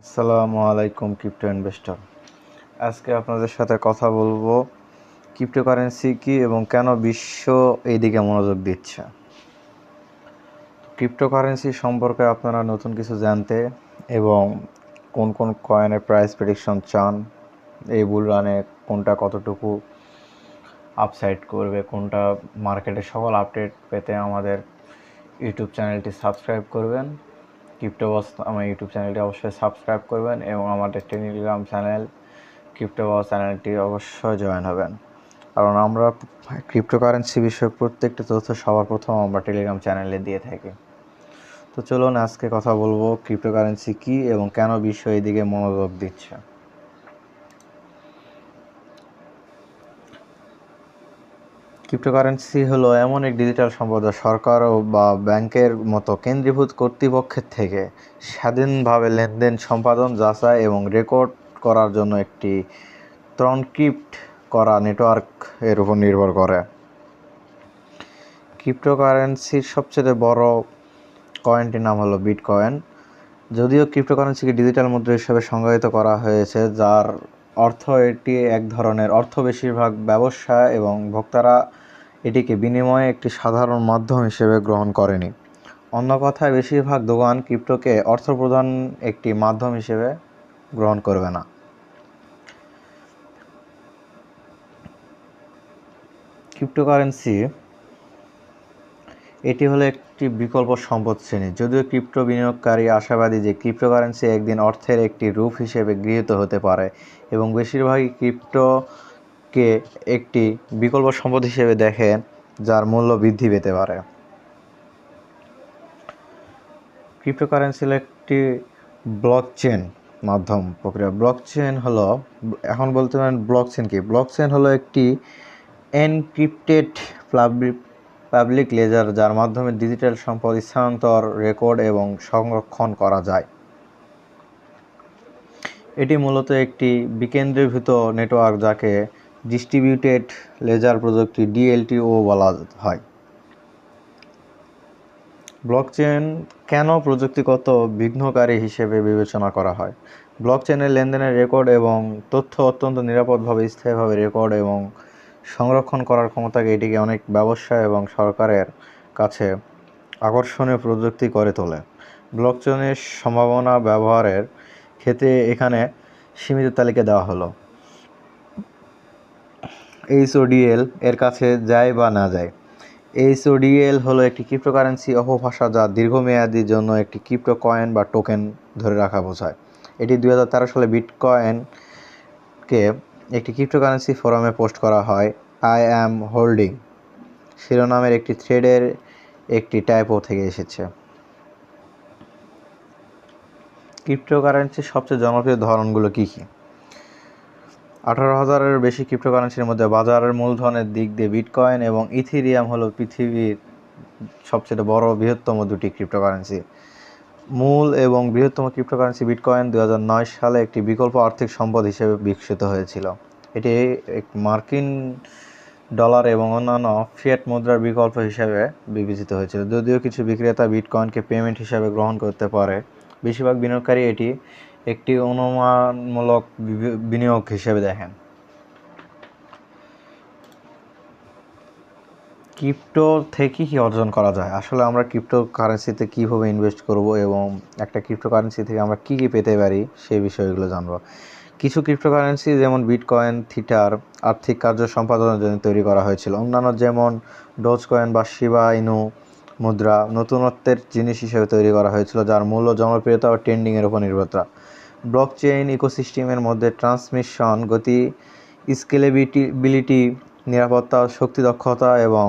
আসসালামু আলাইকুম crypto investor. আজকে আপনাদের সাথে কথা বলবো ক্রিপ্টোকারেন্সি কি এবং কেন বিশ্ব এইদিকে মনোযোগ দিচ্ছে। ক্রিপ্টোকারেন্সি সম্পর্কে আপনারা নতুন কিছু জানতে এবং কোন কোন কয়েনের প্রাইস প্রেডিকশন চান, এই বুল রানে কোনটা কতটুকু আপসাইড করবে, কোনটা মার্কেটের সকল আপডেট পেতে আমাদের ইউটিউব চ্যানেলটি সাবস্ক্রাইব করবেন। ক্রিপ্টো বস আমার ইউটিউব চ্যানেলটি অবশ্যই সাবস্ক্রাইব করবেন এবং আমাদের টেলিগ্রাম চ্যানেল ক্রিপ্টো বস চ্যানেলটি অবশ্যই জয়েন হবেন, কারণ আমরা ক্রিপ্টোকারেন্সি বিষয়ক প্রত্যেকটা তথ্য সবার প্রথম আমরা টেলিগ্রাম চ্যানেলে দিয়ে থাকি। তো চলুন আজকে কথা বলবো ক্রিপ্টোকারেন্সি কি এবং কেন বিশ্ব এদিকে মনোযোগ দিচ্ছে। ক্রিপ্টোকারেন্সি হলো এমন এক ডিজিটাল সম্পদ যা সরকার বা ব্যাংকের মতো কেন্দ্রীভূত কর্তৃপক্ষের থেকে স্বাধীনভাবে লেনদেন সম্পাদন, যাচাই এবং রেকর্ড করার জন্য একটি ট্রানক্রিপ্ট করা নেটওয়ার্ক এর উপর নির্ভর করে। ক্রিপ্টোকারেন্সির সবচেয়ে বড় কয়েনটির নাম হলো বিটকয়েন। যদিও ক্রিপ্টোকারেন্সিকে ডিজিটাল মুদ্রা হিসেবে সংজ্ঞায়িত করা হয়েছে, যার অর্থ এটি এক ধরনের অর্থ, বেশিরভাগ ব্যবসা এবং ভোক্তারা এটিকে বিনিময়ে একটি সাধারণ মাধ্যম হিসেবে গ্রহণ করেনি। অন্য কথায়, বেশিরভাগ দোকান ক্রিপ্টোকে অর্থ প্রদান একটি মাধ্যম হিসেবে গ্রহণ করবে না। ক্রিপ্টোকারেন্সি এটি হলো একটি বিকল্প সম্পদ শ্রেণী। যদিও ক্রিপ্টো বিনিয়োগকারী আশাবাদী যে ক্রিপ্টোকারেন্সি একদিন অর্থের একটি রূপ হিসেবে গৃহীত হতে পারে এবং বেশিরভাগই ক্রিপ্টোকে একটি বিকল্প সম্পদ হিসেবে দেখেন যার মূল্য বৃদ্ধি পেতে পারে। ক্রিপ্টোকারেন্সি হলো একটি ব্লকচেন মাধ্যম প্রক্রিয়া। ব্লকচেন হলো, এখন বলতে পারেন ব্লকচেন কি? ব্লকচেন হলো একটি এনক্রিপ্টেড পাবলিক লেজার, যার মাধ্যমে ডিজিটাল সম্পদ স্থানান্তর, রেকর্ড এবং সংরক্ষণ করা যায়। এটি মূলত একটি বিকেন্দ্রীভূত নেটওয়ার্ক, যাকে ডিস্ট্রিবিউটেড লেজার প্রযুক্তি ডিএলটিও বলা হয়। ব্লকচেন কেন প্রযুক্তিগত বিঘ্নকারী হিসেবে বিবেচনা করা হয়? ব্লকচেনের লেনদেনের রেকর্ড এবং তথ্য অত্যন্ত নিরাপদভাবে, স্থায়ীভাবে রেকর্ড এবং সংরক্ষণ করার ক্ষমতাকে এটিকে অনেক ব্যবসা এবং সরকারের কাছে আকর্ষণীয় প্রযুক্তি করে তোলে। ব্লকচেনের সম্ভাবনা ব্যবহারের ক্ষেত্রে এখানে সীমিত তালিকা দেওয়া হলো। HODL এর কাছে যায় বা না যায়। HODL হলো একটি ক্রিপ্টোকারেন্সি অপভাষা যা দীর্ঘমেয়াদীর জন্য একটি ক্রিপ্টো কয়েন বা টোকেন ধরে রাখা বোঝায়। এটি 2013 সালে বিটকয়েনকে একটি ক্রিপ্টোকারেন্সি ফোরামে পোস্ট করা হয়। আই অ্যাম হোল্ডিং শিরোনামের একটি থ্রেডের একটি টাইপো থেকে এসেছে। ক্রিপ্টোকারেন্সির সবচেয়ে জনপ্রিয় ধরনগুলো কী কী? 18,000-এর বেশি ক্রিপ্টোকারেন্সির মধ্যে বাজারের মূলধনের দিক দিয়ে বিটকয়েন এবং ইথেরিয়াম হলো পৃথিবীর সবচেয়ে বড় বৃহত্তম দুটি ক্রিপ্টোকারেন্সি। মূল এবং বৃহত্তম ক্রিপ্টোকারেন্সি বিটকয়েন 2009 সালে একটি বিকল্প আর্থিক সম্পদ হিসেবে বিকশিত হয়েছিল। এটি মার্কিন ডলার এবং অন্যান্য ফিয়াট মুদ্রার বিকল্প হিসেবে বিবেচিত হয়েছিল। যদিও কিছু বিক্রেতা বিটকয়েনকে পেমেন্ট হিসেবে গ্রহণ করতে পারে, বেশিরভাগ বিনিয়োগকারী এটি একটি অনুমানমূলক বিনিয়োগ হিসেবে দেখেন। ক্রিপ্টো থেকে কী অর্জন করা যায়? আসলে আমরা ক্রিপ্টো কারেন্সিতে কীভাবে ইনভেস্ট করব এবং একটা ক্রিপ্টো কারেন্সি থেকে আমরা কী কী পেতে পারি সেই বিষয়গুলো জানব। কিছু ক্রিপ্টোকারেন্সি যেমন বিটকয়েন, থিটার আর্থিক কার্য সম্পাদনের জন্য তৈরি করা হয়েছিল। অন্যান্য যেমন ডোজকয়েন বা শিবা ইনু মুদ্রা নতুনত্বের জিনিস হিসেবে তৈরি করা হয়েছিল, যার মূল্য, জনপ্রিয়তা ও ট্রেন্ডিংয়ের উপর নির্ভরতা। ব্লকচেইন ইকোসিস্টেমের মধ্যে ট্রান্সমিশন গতি, স্কেলেবিলিটি, নিরাপত্তা, শক্তি দক্ষতা এবং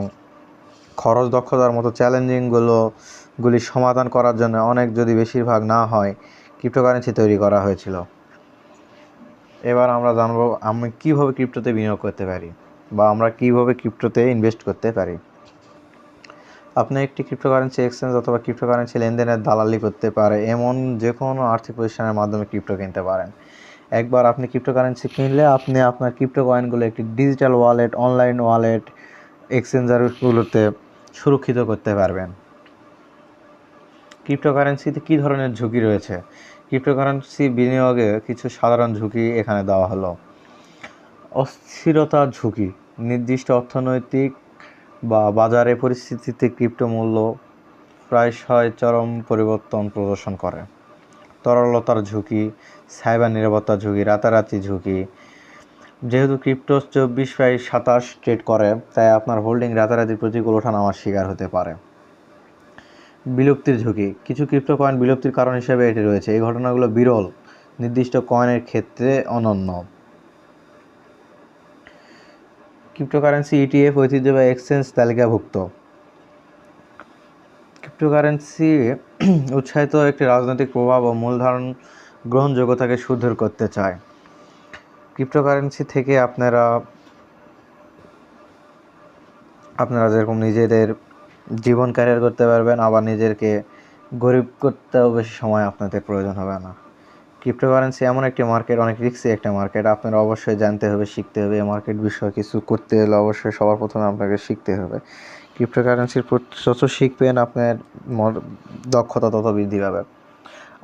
খরচ দক্ষতার মতো চ্যালেঞ্জিংগুলি সমাধান করার জন্য যদি বেশিরভাগ না হয়, ক্রিপ্টোকারেন্সি তৈরি করা হয়েছিল। এবার আমরা জানবো আমি কীভাবে ক্রিপ্টোতে বিনিয়োগ করতে পারি বা আমরা কীভাবে ক্রিপ্টোতে ইনভেস্ট করতে পারি। আপনি একটি ক্রিপ্টোকারেন্সি এক্সচেঞ্জ অথবা ক্রিপ্টোকারেন্সি লেনদেনের দালালি করতে পারে এমন যে কোনো আর্থিক প্রতিষ্ঠানের মাধ্যমে ক্রিপ্টো কিনতে পারেন। একবার আপনি ক্রিপ্টোকারেন্সি কিনলে আপনি আপনার ক্রিপ্টো কয়েনগুলো একটি ডিজিটাল ওয়ালেট, অনলাইন ওয়ালেট, এক্সচেঞ্জারগুলোতে সুরক্ষিত করতে পারবেন। ক্রিপ্টোকারেন্সিতে কী ধরনের ঝুঁকি রয়েছে? ক্রিপ্টোকারেন্সি বিনিয়োগে কিছু সাধারণ ঝুঁকি এখানে দেওয়া হলো। অস্থিরতা ঝুঁকি, নির্দিষ্ট অর্থনৈতিক বা বাজারে পরিস্থিতিতে ক্রিপ্টো মূল্য প্রায়শই চরম পরিবর্তন প্রদর্শন করে। তরলতার ঝুঁকি, সাইবার নিরাপত্তা ঝুঁকি, রাতারাতি ঝুঁকি। যেহেতু ক্রিপ্টো 24/27 ট্রেড করে, তাই আপনার হোল্ডিং রাতারাতি প্রতিকূল ওঠানামার শিকার হতে পারে। বিলুপ্তির ঝুঁকি, কিছু ক্রিপ্টো কয়েন বিলুপ্তির কারণ হিসেবে এটি রয়েছে। এই ঘটনাগুলো বিরল, নির্দিষ্ট কয়েনের ক্ষেত্রে অনন্য। ক্রিপ্টোকারেন্সি ইটিএফ ঐতিহ্যবাহী এক্সচেঞ্জ তালিকাভুক্ত। ক্রিপ্টোকারেন্সি উৎসাহিত একটি রাজনৈতিক প্রভাব ও মূলধারণ গ্রহণযোগ্যতাকে সুদৃঢ় করতে চায়। ক্রিপ্টোকারেন্সি থেকে আপনারা যেরকম নিজেদের জীবন ক্যারিয়ার করতে পারবেন, আবার নিজেকে গরিব করতেও বেশি সময় আপনাদের প্রয়োজন হবে না। ক্রিপ্টোকারেন্সি এমন একটি মার্কেট, অনেক রিস্কি একটা মার্কেট। আপনারা অবশ্যই জানতে হবে, শিখতে হবে। এই মার্কেট বিষয়ে কিছু করতে হলে অবশ্যই সবার প্রথমে আপনাকে শিখতে হবে। ক্রিপ্টোকারেন্সির যত শিখবেন আপনার দক্ষতা তত বৃদ্ধি পাবে।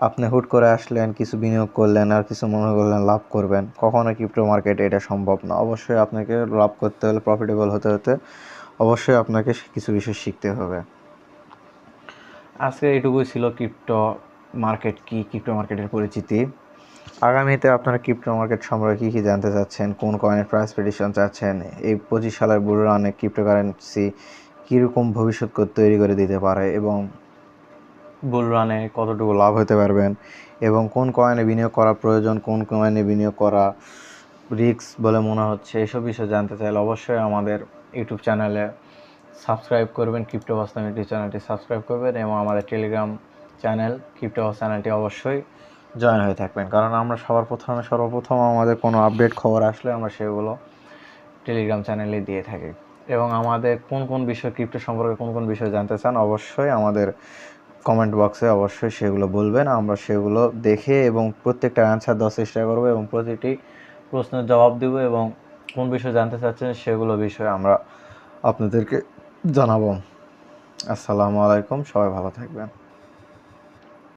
আপনি হুট করে আসলেন, কিছু বিনিয়োগ করলেন, আর কিছু মনে করলেন লাভ করবেন, কখনো ক্রিপ্টো মার্কেটে এটা সম্ভব না। অবশ্যই আপনাকে লাভ করতে হলে, প্রফিটেবল হতে অবশ্যই আপনাকে কিছু বিষয় শিখতে হবে। আজকে এইটুকুই ছিল ক্রিপ্টো মার্কেট কি, ক্রিপ্টো মার্কেটের পরিচিতি। আগামীতে আপনারা ক্রিপ্টো মার্কেট সম্পর্কে কী কী জানতে চাচ্ছেন, কোন কয়েনের প্রাইস প্রেডিকশন চাচ্ছেন, এই 25 সালের বুল রানে ক্রিপ্টোকারেন্সি কীরকম ভবিষ্যৎ তৈরি করে দিতে পারে, এবং বুল রানে কতটুকু লাভ হতে পারবেন, এবং কোন কয়েনে বিনিয়োগ করা প্রয়োজন, কোন কয়েনে বিনিয়োগ করা রিস্ক বলে মনে হচ্ছে, এসব বিষয়ে জানতে চাইলে অবশ্যই আমাদের ইউটিউব চ্যানেলে সাবস্ক্রাইব করবেন। ক্রিপ্টো বস নামে ইউটিউব চ্যানেলটি সাবস্ক্রাইব করবেন, এবং আমাদের টেলিগ্রাম চ্যানেল ক্রিপ্টো বস চ্যানেলটি অবশ্যই জয়েন হয়ে থাকবেন। কারণ আমরা সর্বপ্রথম আমাদের কোনো আপডেট খবর আসলে আমরা সেগুলো টেলিগ্রাম চ্যানেলে দিয়ে থাকি। এবং আমাদের কোন বিষয়, ক্রিপ্টো সম্পর্কে কোন বিষয় জানতে চান, অবশ্যই আমাদের কমেন্ট বক্সে অবশ্যই সেগুলো বলবেন। আমরা সেগুলো দেখে এবং প্রত্যেকটা অ্যান্সার দেওয়ার চেষ্টা করবো, এবং প্রতিটি প্রশ্নের জবাব দেবো, এবং কোন বিষয় জানতে চাচ্ছেন সেগুলো বিষয়ে আমরা আপনাদেরকে জানাবো। আসসালামু আলাইকুম, সবাই ভালো থাকবেন।